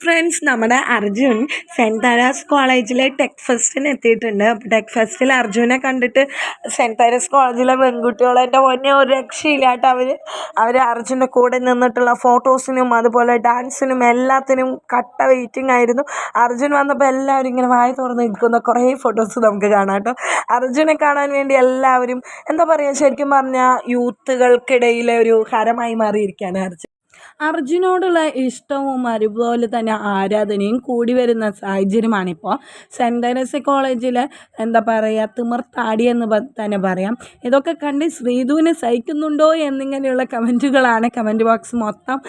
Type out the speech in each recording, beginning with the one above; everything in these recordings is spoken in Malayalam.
ഫ്രണ്ട്സ്, നമ്മുടെ അർജുൻ സെൻറ് താരാസ് കോളേജിലെ ടെക് ഫെസ്റ്റിന് എത്തിയിട്ടുണ്ട്. അപ്പോൾ ടെക് ഫെസ്റ്റിൽ അർജുനെ കണ്ടിട്ട് സെൻറ് താരാസ് കോളേജിലെ പെൺകുട്ടികളെൻ്റെ മുന്നേ ഒരു രക്ഷയില്ലാട്ട് അവർ അർജുൻ്റെ കൂടെ നിന്നിട്ടുള്ള ഫോട്ടോസിനും അതുപോലെ ഡാൻസിനും എല്ലാത്തിനും കട്ട വെയിറ്റിംഗ് ആയിരുന്നു. അർജുൻ വന്നപ്പോൾ എല്ലാവരും ഇങ്ങനെ വായ തുറന്ന് നിൽക്കുന്ന കുറേ ഫോട്ടോസ് നമുക്ക് കാണാം കേട്ടോ. അർജുനെ കാണാൻ വേണ്ടി എല്ലാവരും എന്താ പറയുക, ശരിക്കും പറഞ്ഞാൽ യൂത്തുകൾക്കിടയിലെ ഒരു ഹരമായി മാറിയിരിക്കുകയാണ് അർജുനോടുള്ള ഇഷ്ടവും അതുപോലെ തന്നെ ആരാധനയും കൂടി വരുന്ന സാഹചര്യമാണിപ്പോൾ. സെൻറ് തെരേസ കോളേജിൽ എന്താ പറയുക, തിമിർത്താടി എന്ന് തന്നെ പറയാം. ഇതൊക്കെ കണ്ട് ശ്രീധുവിനെ സഹിക്കുന്നുണ്ടോ എന്നിങ്ങനെയുള്ള കമൻറ്റുകളാണ് കമൻറ്റ് ബോക്സ് മൊത്തം.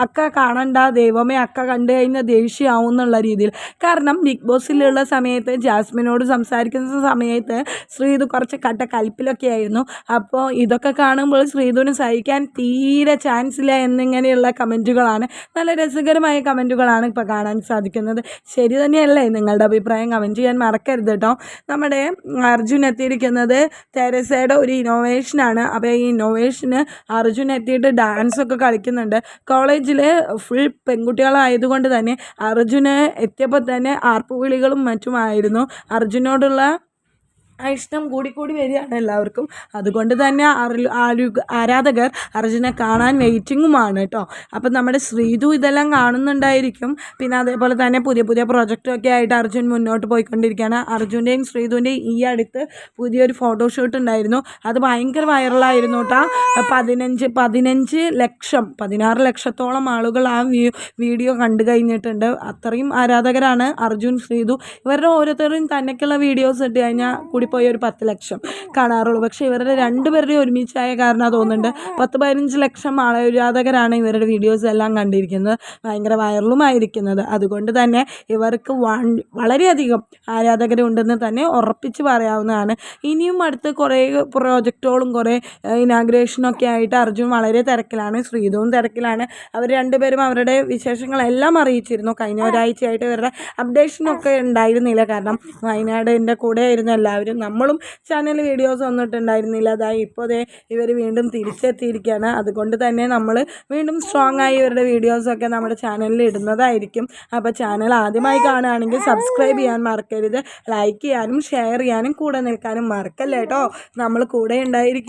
അക്ക കാണണ്ട, ദൈവമേ അക്ക കണ്ടു കഴിഞ്ഞാൽ ദേഷ്യമാവും എന്നുള്ള രീതിയിൽ. കാരണം ബിഗ് ബോസിലുള്ള സമയത്ത് ജാസ്മിനോട് സംസാരിക്കുന്ന സമയത്ത് ശ്രീധു കുറച്ച് കലിപ്പിലൊക്കെ ആയിരുന്നു. അപ്പോൾ ഇതൊക്കെ കാണുമ്പോൾ ശ്രീധുവിന് സഹിക്കാൻ തീരെ ചാൻസ് ഇല്ല എന്നിങ്ങനെയുള്ള കമൻറ്റുകളാണ്, നല്ല രസകരമായ കമൻറ്റുകളാണ് ഇപ്പോൾ കാണാൻ സാധിക്കുന്നത്. ശരി തന്നെയല്ലേ? നിങ്ങളുടെ അഭിപ്രായം കമൻറ്റ് ചെയ്യാൻ മറക്കരുത് കേട്ടോ. നമ്മുടെ അർജുൻ എത്തിയിരിക്കുന്നത് തെരേസയുടെ ഒരു ഇന്നോവേഷനാണ്. അപ്പോൾ ഈ ഇന്നോവേഷന് അർജുൻ എത്തിയിട്ട് ഡാൻസൊക്കെ കളിക്കുന്നുണ്ട്. കോളേജിൽ ഫുൾ പെൺകുട്ടികളായതുകൊണ്ട് തന്നെ അർജുന് എത്തിയപ്പോൾ തന്നെ ആർപ്പുവിളികളും മറ്റുമായിരുന്നു. അർജുനോടുള്ള ഇഷ്ടം കൂടി വരികയാണ് എല്ലാവർക്കും. അതുകൊണ്ട് തന്നെ ആരാധകർ അർജുനെ കാണാൻ വെയിറ്റിങ്ങുമാണ് കേട്ടോ. അപ്പം നമ്മുടെ ശ്രീധു ഇതെല്ലാം കാണുന്നുണ്ടായിരിക്കും. പിന്നെ അതേപോലെ തന്നെ പുതിയ പ്രൊജക്റ്റൊക്കെ ആയിട്ട് അർജുൻ മുന്നോട്ട് പോയിക്കൊണ്ടിരിക്കുകയാണ്. അർജുൻ്റെയും ശ്രീധുവിൻ്റെയും ഈ അടുത്ത് പുതിയൊരു ഫോട്ടോഷൂട്ട് ഉണ്ടായിരുന്നു. അത് ഭയങ്കര വൈറലായിരുന്നു കേട്ടോ. 16 ലക്ഷത്തോളം ആളുകൾ ആ വീഡിയോ കണ്ടു കഴിഞ്ഞിട്ടുണ്ട്. അത്രയും ആരാധകരാണ് അർജുൻ, ശ്രീധു. ഇവരുടെ ഓരോരുത്തരും തന്നെക്കുള്ള വീഡിയോസ് ഇട്ട് കഴിഞ്ഞാൽ പോയി ഒരു 10 ലക്ഷം കാണാറുള്ളൂ. പക്ഷേ ഇവരുടെ രണ്ടുപേരുടെയും ഒരുമിച്ചായ കാരണം തോന്നുന്നുണ്ട് 10-15 ലക്ഷം ആരാധകരാണ് ഇവരുടെ വീഡിയോസ് എല്ലാം കണ്ടിരിക്കുന്നത്, ഭയങ്കര വൈറലുമായിരിക്കുന്നത്. അതുകൊണ്ട് തന്നെ ഇവർക്ക് വളരെയധികം ആരാധകരുണ്ടെന്ന് തന്നെ ഉറപ്പിച്ച് പറയാവുന്നതാണ്. ഇനിയും അടുത്ത് കുറേ പ്രോജക്റ്റുകളും കുറേ ഇനാഗ്രേഷനൊക്കെ ആയിട്ട് അർജുൻ വളരെ തിരക്കിലാണ്, ശ്രീധുവും തിരക്കിലാണ്. അവർ രണ്ടുപേരും അവരുടെ വിശേഷങ്ങളെല്ലാം അറിയിച്ചിരുന്നു. കഴിഞ്ഞ ഒരാഴ്ചയായിട്ട് ഇവരുടെ അപ്ഡേഷനൊക്കെ ഉണ്ടായിരുന്നില്ല. കാരണം വയനാടിൻ്റെ കൂടെ ആയിരുന്നു എല്ലാവരും. നമ്മളും ചാനൽ വീഡിയോസ് വന്നിട്ടുണ്ടായിരുന്നില്ല. അതായത് ഇപ്പോൾ ഇവർ വീണ്ടും തിരിച്ചെത്തിയിരിക്കുകയാണ്. അതുകൊണ്ട് തന്നെ നമ്മൾ വീണ്ടും സ്ട്രോങ് ആയി ഇവരുടെ വീഡിയോസൊക്കെ നമ്മുടെ ചാനലിൽ ഇടുന്നതായിരിക്കും. അപ്പോൾ ചാനൽ ആദ്യമായി കാണുകയാണെങ്കിൽ സബ്സ്ക്രൈബ് ചെയ്യാൻ മറക്കരുത്. ലൈക്ക് ചെയ്യാനും ഷെയർ ചെയ്യാനും കൂടെ നിൽക്കാനും മറക്കല്ലേ കേട്ടോ. നമ്മൾ കൂടെ ഉണ്ടായിരിക്കും.